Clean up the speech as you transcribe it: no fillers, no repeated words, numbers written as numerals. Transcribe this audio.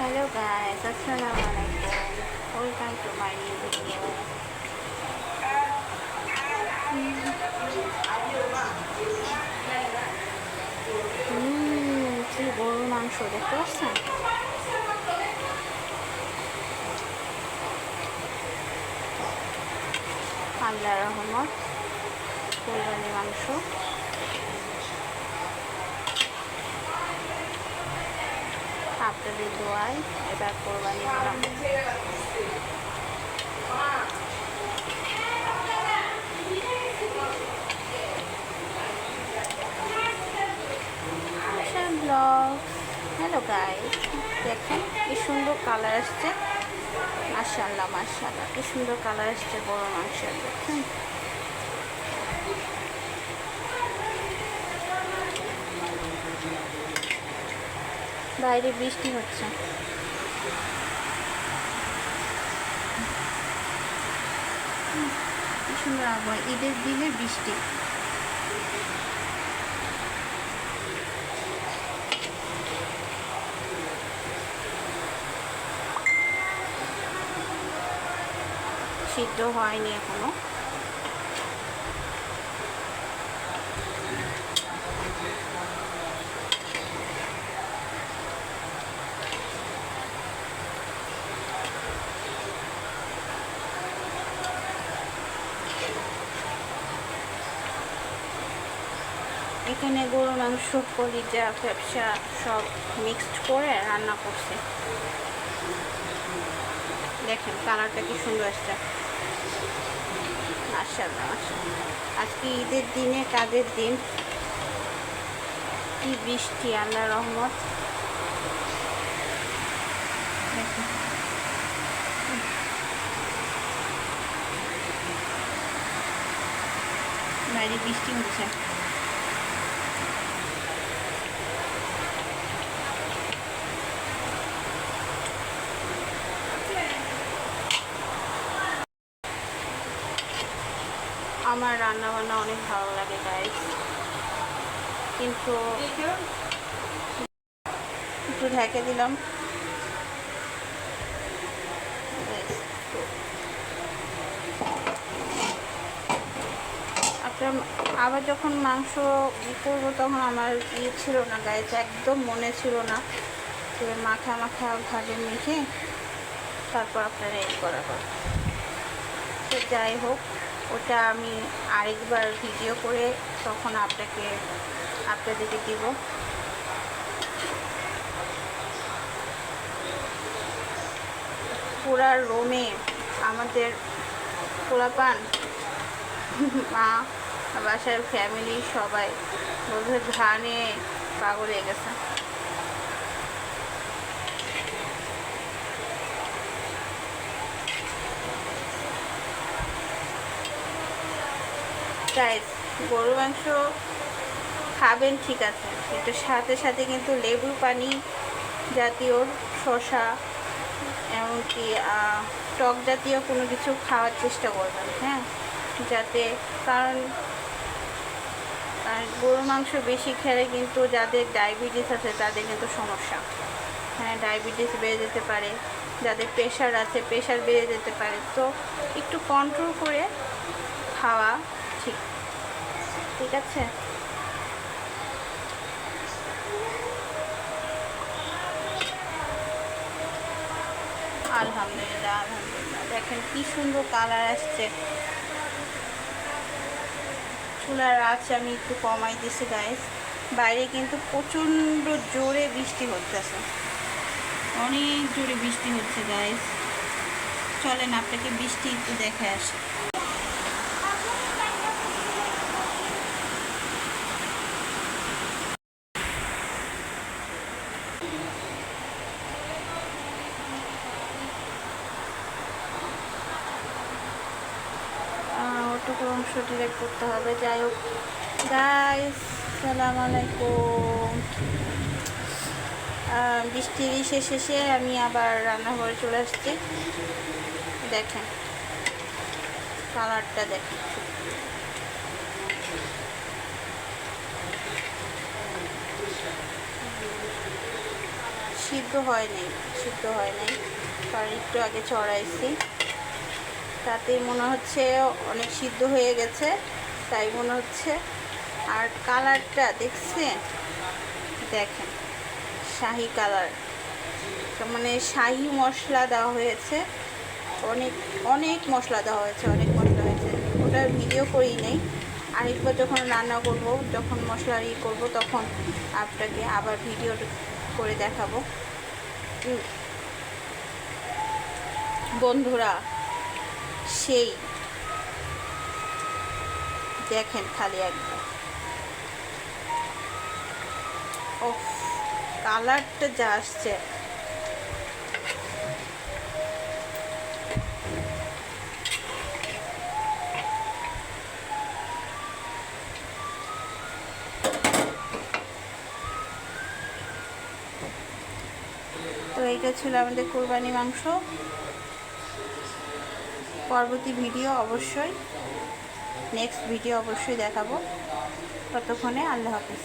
Hello guys, Assalamualaikum. Welcome to my new video. কি গরুর মাংস দেখতে পাচ্ছেন? আল্লাহর রহমত, কোরবানি মাংস। আপনাদের দোয়ায় এবার কোরবানি দিলাম। হ্যালো গাইস, দেখেন কি সুন্দর কালার আসছে। মাশাআল্লাহ মাশাআল্লাহ, কি সুন্দর কালার আসছে গরুর মাংসের। দেখেন বাইরে বৃষ্টি হচ্ছে। কি সুন্দর আবহাওয়া, ঈদের দিনে বৃষ্টি। সিদ্ধ হয়নি এখনো। এখানে গরুর মাংস, কলিজা, ফ্যাপসা সব মিক্সড করে রান্না করছে। দেখেন কালারটা কি সুন্দর আসছে। মাশাআল্লাহ মাশাআল্লাহ, আজকে ঈদের দিনে কাজের দিন। কি বৃষ্টি, আল্লাহর রহমত। বাইরে বৃষ্টি হচ্ছে। আমার রান্না বান্না অনেক ভালো লাগে গাইস, কিন্তু একটু ঢেকে দিলাম। আপনার আবার যখন মাংস করবো তখন আমার ছিল না গাইস, একদম মনে ছিল না যে মাখা মাখা ভাবে মেখে তারপর আপনারা এই করা হয়। তো যাই হোক, ওটা আমি আরেকবার ভিডিও করে তখন আপনাদেরকে দিব। পুরা রোমে আমাদের পোলাপান, মা, বাসার ফ্যামিলি সবাই বলতে ঘ্রাণে পাগল হয়ে গেছে। গাইস, গরু মাংস খাবেন ঠিক আছে, কিন্তু সাথে সাথে কিন্তু লেবু পানি জাতীয়, শসা, এমনকি টক জাতীয় কোনো কিছু খাওয়ার চেষ্টা করবেন। হ্যাঁ, যাতে কারণ গরুর মাংস বেশি খেলে কিন্তু যাদের ডায়াবেটিস আছে তাদের কিন্তু সমস্যা। হ্যাঁ, ডায়াবেটিস বেড়ে যেতে পারে, যাদের প্রেশার আছে প্রেশার বেড়ে যেতে পারে। তো একটু কন্ট্রোল করে খাওয়া ঠিক ঠিক আছে। আলহামদুলিল্লাহ আলহামদুলিল্লাহ, দেখেন কি সুন্দর কালার আসছে। চুলার আঁচ আমি একটু কমাই দিয়েছি গাইস। বাইরে কিন্তু প্রচণ্ড জোরে বৃষ্টি হচ্ছে, অনেক জোরে বৃষ্টি হচ্ছে গাইস। চলেন আপনাকে বৃষ্টি একটু দেখে আসি। ওটুকু অংশ ডিলেট করতে হবে। যাই হোক গাইস, আসসালামু আলাইকুম। বৃষ্টির শেষে আমি আবার রান্নাঘরে চলে আসছি। দেখেন কালারটা দেখেন, সিদ্ধ হয় নাই, কারণ একটু আগে চড়াইছি, তাতেই মনে হচ্ছে অনেক সিদ্ধ হয়ে গেছে, তাই মনে হচ্ছে। আর কালারটা দেখছেন, দেখেন শাহি কালার, মানে শাহি মশলা দেওয়া হয়েছে, অনেক অনেক মশলা দেওয়া হয়েছে, ওটার ভিডিও করি নেই। আরেকবার যখন রান্না করব, যখন মশলা করব, তখন আপনাকে আবার ভিডিও করে দেখাবো। বন্ধুরা সেই দেখেন খালি একবার, ও কালারটা যা আসছে, তো এইটা ছিল আমাদের কোরবানি মাংস। পরবর্তী ভিডিও অবশ্যই, নেক্সট ভিডিও অবশ্যই দেখাবো। ততক্ষণে আল্লাহ হাফেজ।